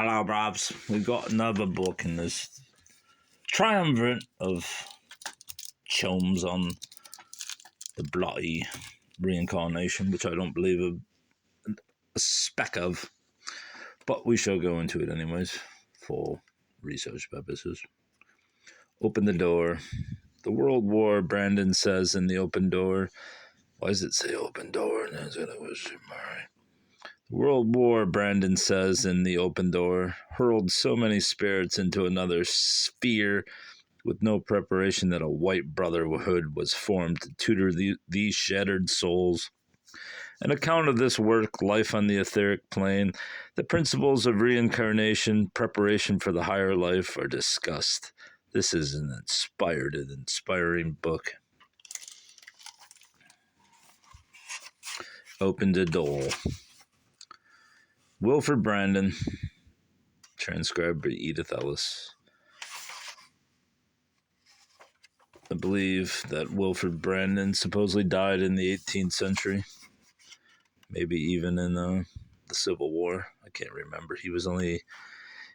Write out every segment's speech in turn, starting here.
Hello, Bobs. We've got another book in this triumvirate of chums on the bloody reincarnation, which I don't believe a speck of. But we shall go into it anyways, for research purposes. Open the door. The World War, Brandon says in the open door. Why does it say open door? The World War, Brandon says in the open door, hurled so many spirits into another sphere with no preparation that a white brotherhood was formed to tutor these shattered souls. An account of this work, Life on the Etheric Plane, the principles of reincarnation, preparation for the higher life are discussed. This is an inspiring book. Opened a door. Wilfred Brandon, transcribed by Edith Ellis. I believe that Wilfred Brandon supposedly died in the 18th century, maybe even in the Civil War. I can't remember. He was only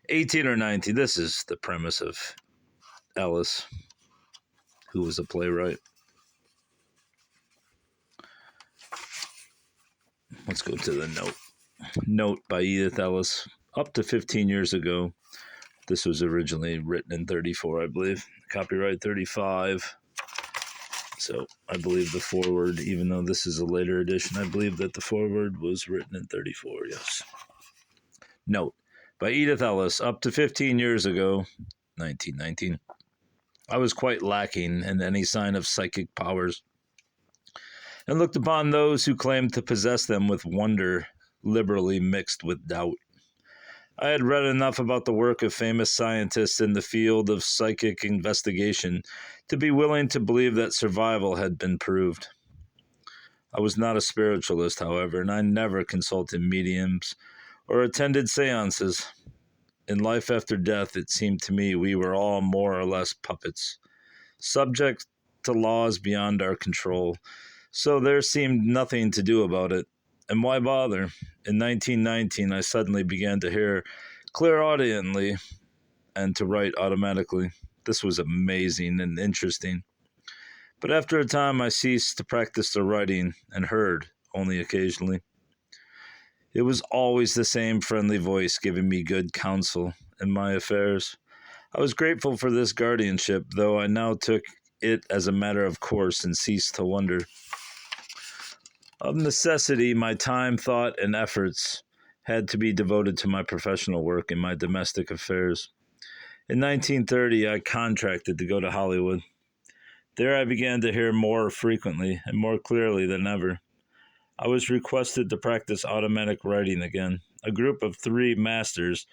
18 or 19. This is the premise of Ellis, who was a playwright. Let's go to the note. Note by Edith Ellis. Up to 15 years ago, this was originally written in 34, I believe. Copyright 35. So I believe the foreword, even though this is a later edition, I believe that the foreword was written in 34, yes. Note by Edith Ellis. Up to 15 years ago, 1919, I was quite lacking in any sign of psychic powers and looked upon those who claimed to possess them with wonder, liberally mixed with doubt. I had read enough about the work of famous scientists in the field of psychic investigation to be willing to believe that survival had been proved. I was not a spiritualist, however, and I never consulted mediums or attended seances. In life after death, it seemed to me we were all more or less puppets, subject to laws beyond our control, so there seemed nothing to do about it. And why bother? In 1919, I suddenly began to hear clairaudiently and to write automatically. This was amazing and interesting. But after a time, I ceased to practice the writing and heard only occasionally. It was always the same friendly voice giving me good counsel in my affairs. I was grateful for this guardianship, though I now took it as a matter of course and ceased to wonder. Of necessity, my time, thought, and efforts had to be devoted to my professional work and my domestic affairs. In 1930, I contracted to go to Hollywood. There I began to hear more frequently and more clearly than ever. I was requested to practice automatic writing again. A group of 3 masters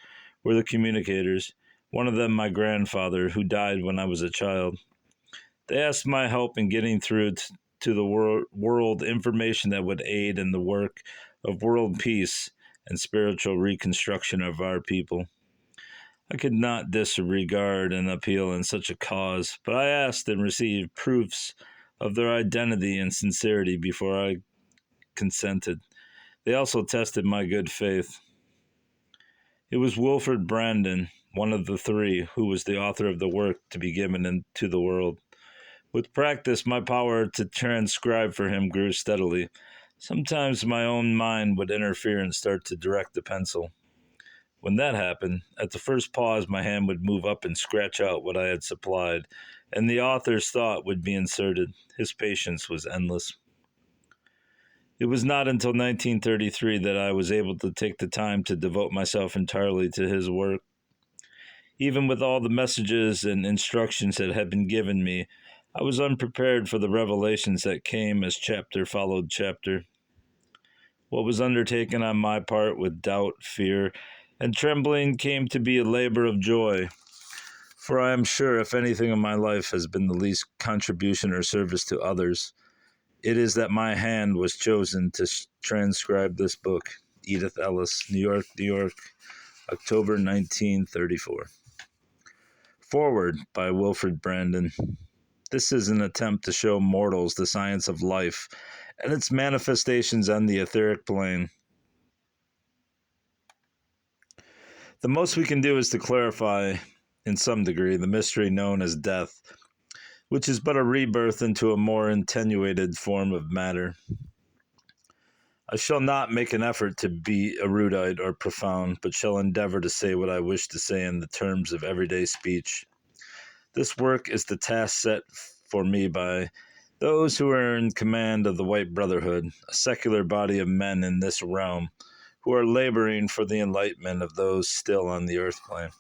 were the communicators, one of them my grandfather, who died when I was a child. They asked my help in getting through to the world information that would aid in the work of world peace and spiritual reconstruction of our people. I could not disregard an appeal in such a cause, but I asked and received proofs of their identity and sincerity before I consented. They also tested my good faith. It was Wilfred Brandon, one of the 3, who was the author of the work to be given into the world. With practice, my power to transcribe for him grew steadily. Sometimes my own mind would interfere and start to direct the pencil. When that happened, at the first pause, my hand would move up and scratch out what I had supplied, and the author's thought would be inserted. His patience was endless. It was not until 1933 that I was able to take the time to devote myself entirely to his work. Even with all the messages and instructions that had been given me, I was unprepared for the revelations that came as chapter followed chapter. What was undertaken on my part with doubt, fear, and trembling came to be a labor of joy. For I am sure if anything in my life has been the least contribution or service to others, it is that my hand was chosen to transcribe this book. Edith Ellis, New York, New York, October 1934. Foreword by Wilfred Brandon. This is an attempt to show mortals the science of life and its manifestations on the etheric plane. The most we can do is to clarify, in some degree, the mystery known as death, which is but a rebirth into a more attenuated form of matter. I shall not make an effort to be erudite or profound, but shall endeavor to say what I wish to say in the terms of everyday speech. This work is the task set for me by those who are in command of the White Brotherhood, a secular body of men in this realm, who are laboring for the enlightenment of those still on the earth plane.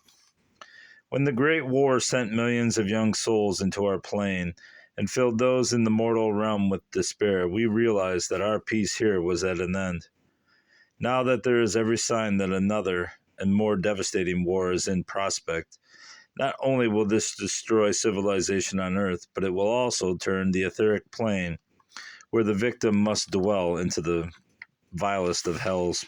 When the Great War sent millions of young souls into our plane and filled those in the mortal realm with despair, we realized that our peace here was at an end. Now that there is every sign that another and more devastating war is in prospect, not only will this destroy civilization on Earth, but it will also turn the etheric plane, where the victim must dwell, into the vilest of hells.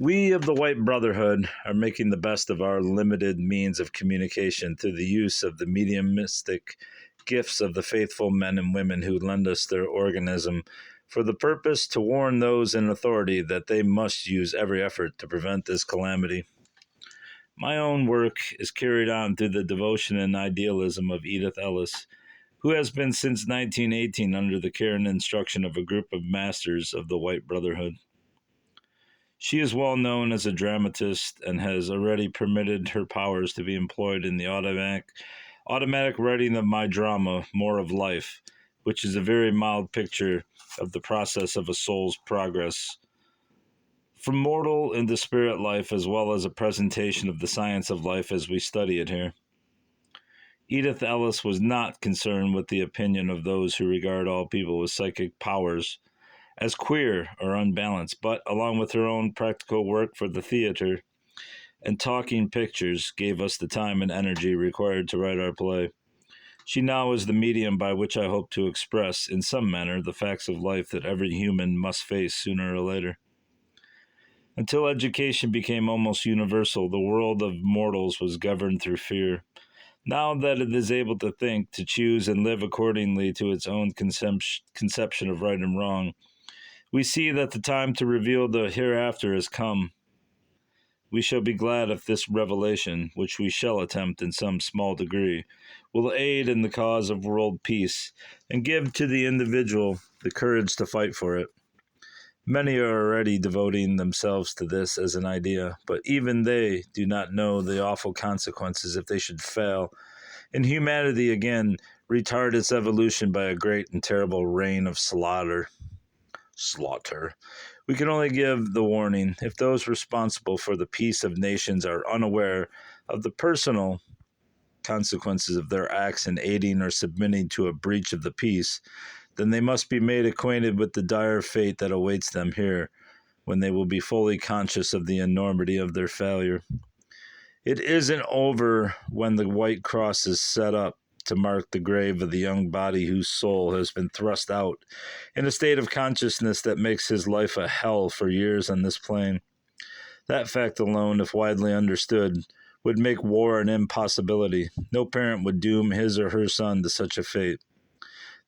We of the White Brotherhood are making the best of our limited means of communication through the use of the mediumistic gifts of the faithful men and women who lend us their organism for the purpose to warn those in authority that they must use every effort to prevent this calamity. My own work is carried on through the devotion and idealism of Edith Ellis, who has been since 1918 under the care and instruction of a group of masters of the White Brotherhood. She is well known as a dramatist and has already permitted her powers to be employed in the automatic writing of my drama, More of Life, which is a very mild picture of the process of a soul's progress from mortal into spirit life, as well as a presentation of the science of life as we study it here. Edith Ellis was not concerned with the opinion of those who regard all people with psychic powers as queer or unbalanced, but, along with her own practical work for the theater and talking pictures, gave us the time and energy required to write our play. She now is the medium by which I hope to express, in some manner, the facts of life that every human must face sooner or later. Until education became almost universal, the world of mortals was governed through fear. Now that it is able to think, to choose, and live accordingly to its own conception of right and wrong, we see that the time to reveal the hereafter has come. We shall be glad if this revelation, which we shall attempt in some small degree, will aid in the cause of world peace and give to the individual the courage to fight for it. Many are already devoting themselves to this as an idea, but even they do not know the awful consequences if they should fail, and humanity again retard its evolution by a great and terrible reign of slaughter. We can only give the warning if those responsible for the peace of nations are unaware of the personal consequences of their acts in aiding or submitting to a breach of the peace, then they must be made acquainted with the dire fate that awaits them here, when they will be fully conscious of the enormity of their failure. It isn't over when the white cross is set up to mark the grave of the young body whose soul has been thrust out in a state of consciousness that makes his life a hell for years on this plane. That fact alone, if widely understood, would make war an impossibility. No parent would doom his or her son to such a fate.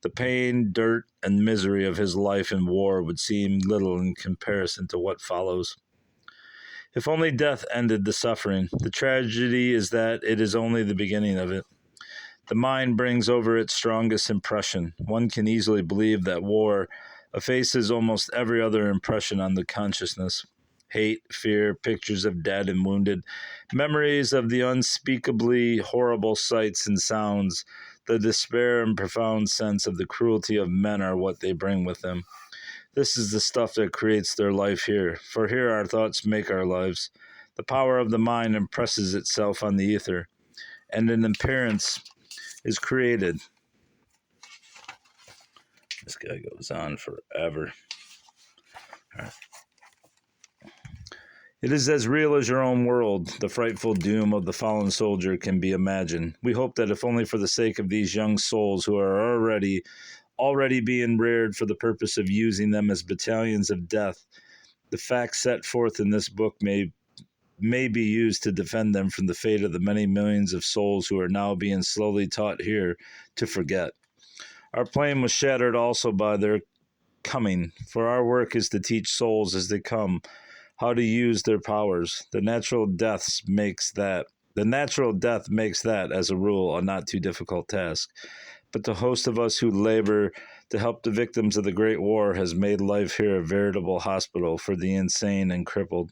The pain, dirt, and misery of his life in war would seem little in comparison to what follows. If only death ended the suffering, the tragedy is that it is only the beginning of it. The mind brings over its strongest impression. One can easily believe that war effaces almost every other impression on the consciousness. Hate, fear, pictures of dead and wounded, memories of the unspeakably horrible sights and sounds, the despair and profound sense of the cruelty of men are what they bring with them. This is the stuff that creates their life here, for here our thoughts make our lives. The power of the mind impresses itself on the ether, and an appearance is created. This guy goes on forever. All right. It is as real as your own world. The frightful doom of the fallen soldier can be imagined. We hope that if only for the sake of these young souls who are already being reared for the purpose of using them as battalions of death, the facts set forth in this book may be used to defend them from the fate of the many millions of souls who are now being slowly taught here to forget. Our plane was shattered also by their coming, for our work is to teach souls as they come how to use their powers. The natural death makes that, as a rule, a not too difficult task. But the host of us who labor to help the victims of the Great War has made life here a veritable hospital for the insane and crippled.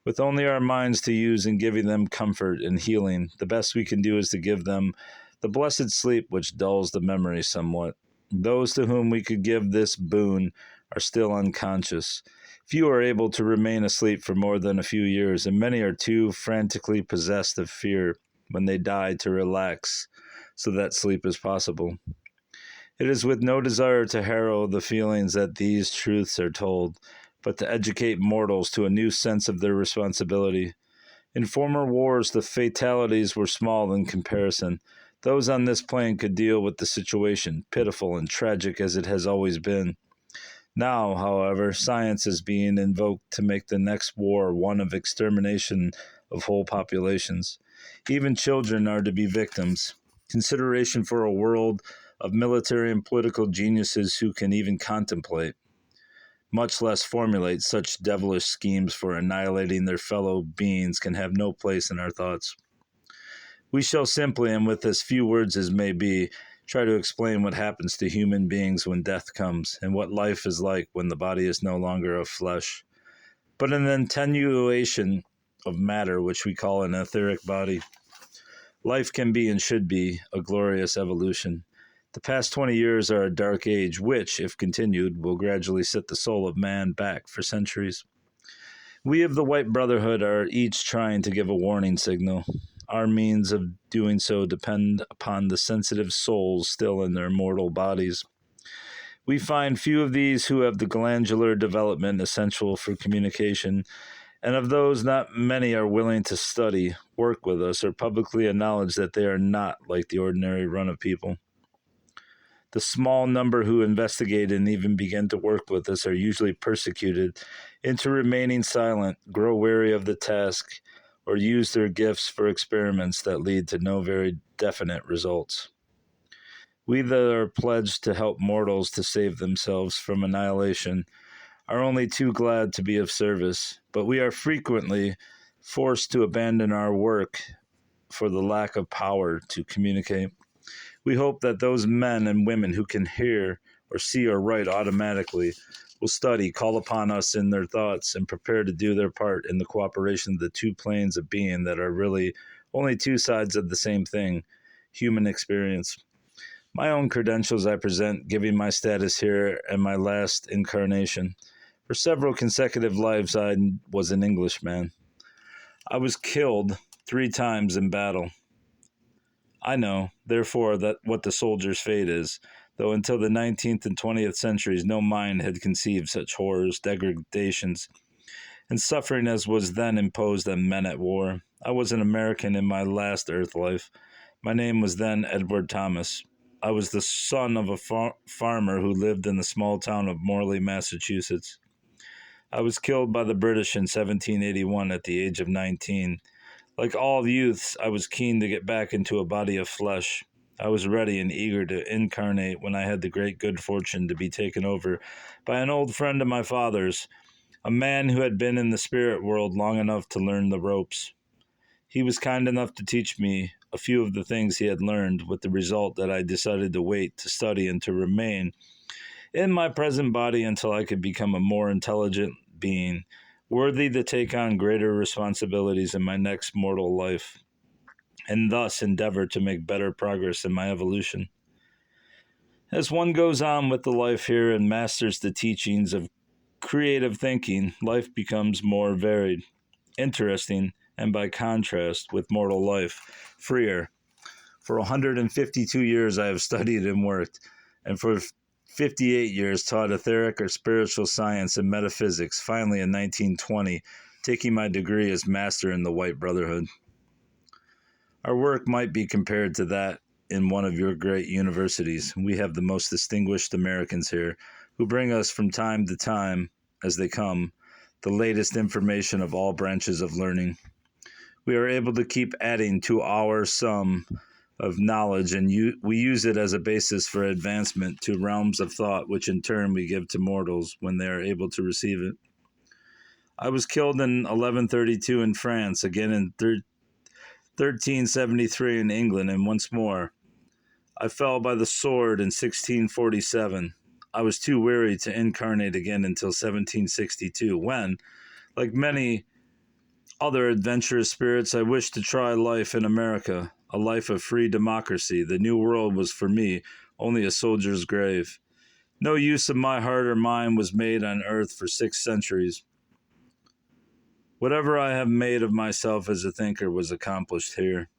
With only our minds to use in giving them comfort and healing, the best we can do is to give them the blessed sleep which dulls the memory somewhat. Those to whom we could give this boon are still unconscious. Few are able to remain asleep for more than a few years, and many are too frantically possessed of fear when they die to relax so that sleep is possible. It is with no desire to harrow the feelings that these truths are told, but to educate mortals to a new sense of their responsibility. In former wars, the fatalities were small in comparison. Those on this plane could deal with the situation, pitiful and tragic as it has always been. Now, however, science is being invoked to make the next war one of extermination of whole populations. Even children are to be victims. Consideration for a world of military and political geniuses who can even contemplate, much less formulate, such devilish schemes for annihilating their fellow beings can have no place in our thoughts. We shall simply, and with as few words as may be, try to explain what happens to human beings when death comes, and what life is like when the body is no longer of flesh, but an attenuation of matter which we call an etheric body. Life can be and should be a glorious evolution. The past 20 years are a dark age which, if continued, will gradually set the soul of man back for centuries. We of the White Brotherhood are each trying to give a warning signal. Our means of doing so depend upon the sensitive souls still in their mortal bodies. We find few of these who have the glandular development essential for communication, and of those not many are willing to study, work with us, or publicly acknowledge that they are not like the ordinary run of people. The small number who investigate and even begin to work with us are usually persecuted into remaining silent, grow weary of the task, or use their gifts for experiments that lead to no very definite results. We that are pledged to help mortals to save themselves from annihilation are only too glad to be of service, but we are frequently forced to abandon our work for the lack of power to communicate. We hope that those men and women who can hear or see or write automatically will study, call upon us in their thoughts, and prepare to do their part in the cooperation of the two planes of being that are really only two sides of the same thing, human experience. My own credentials I present, giving my status here and my last incarnation. For several consecutive lives I was an Englishman. I was killed 3 times in battle. I know, therefore, that what the soldier's fate is, though until the 19th and 20th centuries no mind had conceived such horrors, degradations, and suffering as was then imposed on men at war. I was an American in my last earth life. My name was then Edward Thomas. I was the son of a farmer who lived in the small town of Morley, Massachusetts. I was killed by the British in 1781 at the age of 19. Like all youths, I was keen to get back into a body of flesh. I was ready and eager to incarnate when I had the great good fortune to be taken over by an old friend of my father's, a man who had been in the spirit world long enough to learn the ropes. He was kind enough to teach me a few of the things he had learned, with the result that I decided to wait, to study, and to remain in my present body until I could become a more intelligent being, worthy to take on greater responsibilities in my next mortal life, and thus endeavor to make better progress in my evolution. As one goes on with the life here and masters the teachings of creative thinking, life becomes more varied, interesting, and by contrast with mortal life, freer. For 152 years I have studied and worked, and for 58 years taught etheric or spiritual science and metaphysics, finally in 1920, taking my degree as master in the White Brotherhood. Our work might be compared to that in one of your great universities. We have the most distinguished Americans here, who bring us from time to time, as they come, the latest information of all branches of learning. We are able to keep adding to our sum of knowledge, and we use it as a basis for advancement to realms of thought, which in turn we give to mortals when they are able to receive it. I was killed in 1132 in France, again in 1373 in England, and once more. I fell by the sword in 1647. I was too weary to incarnate again until 1762, when, like many other adventurous spirits, I wished to try life in America, a life of free democracy. The New World was for me only a soldier's grave. No use of my heart or mind was made on earth for 6 centuries. Whatever I have made of myself as a thinker was accomplished here.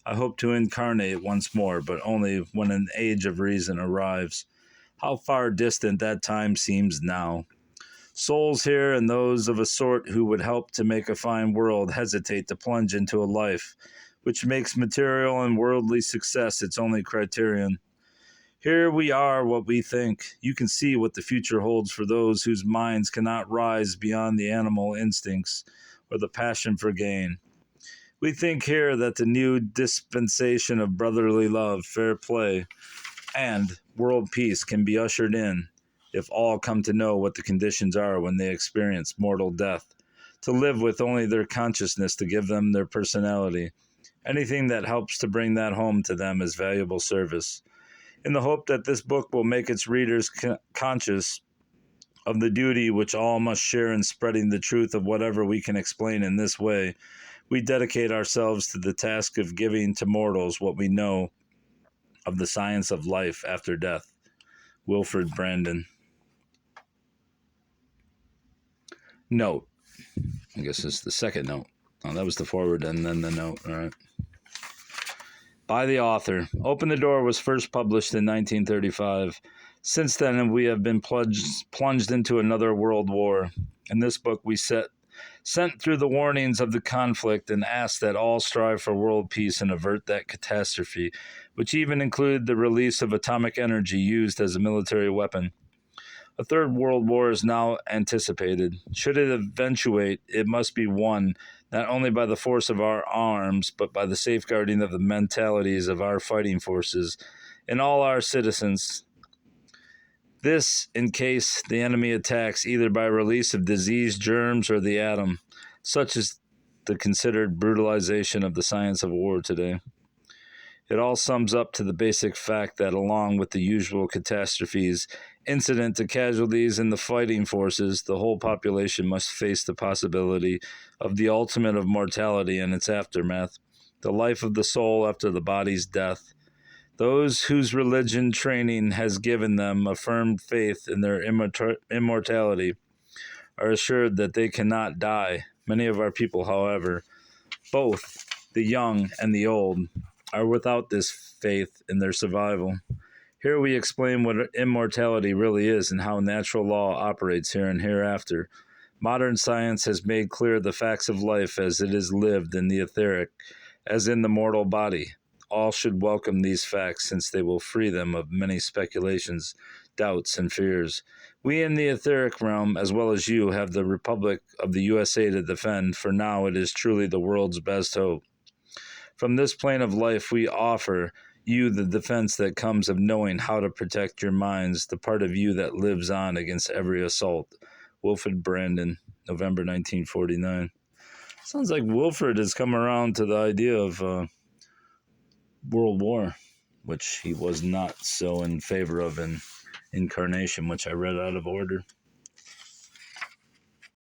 I hope to incarnate once more, but only when an age of reason arrives. How far distant that time seems now. Souls here, and those of a sort who would help to make a fine world, hesitate to plunge into a life which makes material and worldly success its only criterion. Here we are what we think. You can see what the future holds for those whose minds cannot rise beyond the animal instincts or the passion for gain. We think here that the new dispensation of brotherly love, fair play, and world peace can be ushered in if all come to know what the conditions are when they experience mortal death, to live with only their consciousness to give them their personality. Anything that helps to bring that home to them is valuable service. In the hope that this book will make its readers conscious of the duty which all must share in spreading the truth of whatever we can explain in this way, we dedicate ourselves to the task of giving to mortals what we know of the science of life after death. Wilfred Brandon. Note. I guess it's the second note. Oh, that was the forward and then the note. All right. By the author. Open the Door was first published in 1935. Since then, we have been plunged into another world war. In this book, we sent through the warnings of the conflict and asked that all strive for world peace and avert that catastrophe, which even included the release of atomic energy used as a military weapon. A third world war is now anticipated. Should it eventuate, it must be won not only by the force of our arms, but by the safeguarding of the mentalities of our fighting forces and all our citizens. This, in case the enemy attacks either by release of disease, germs, or the atom. Such is the considered brutalization of the science of war today. It all sums up to the basic fact that along with the usual catastrophes incident to casualties in the fighting forces, the whole population must face the possibility of the ultimate of mortality and its aftermath, the life of the soul after the body's death. Those whose religion training has given them a firm faith in their immortality are assured that they cannot die. Many of our people, however, both the young and the old, are without this faith in their survival. Here we explain what immortality really is and how natural law operates here and hereafter. Modern science has made clear the facts of life as it is lived in the etheric, as in the mortal body. All should welcome these facts, since they will free them of many speculations, doubts, and fears. We in the etheric realm, as well as you, have the Republic of the USA to defend, for now it is truly the world's best hope. From this plane of life, we offer you the defense that comes of knowing how to protect your minds, the part of you that lives on against every assault. Wilfred Brandon, November 1949. Sounds like Wilfred has come around to the idea of World War, which he was not so in favor of in Incarnation, which I read out of order.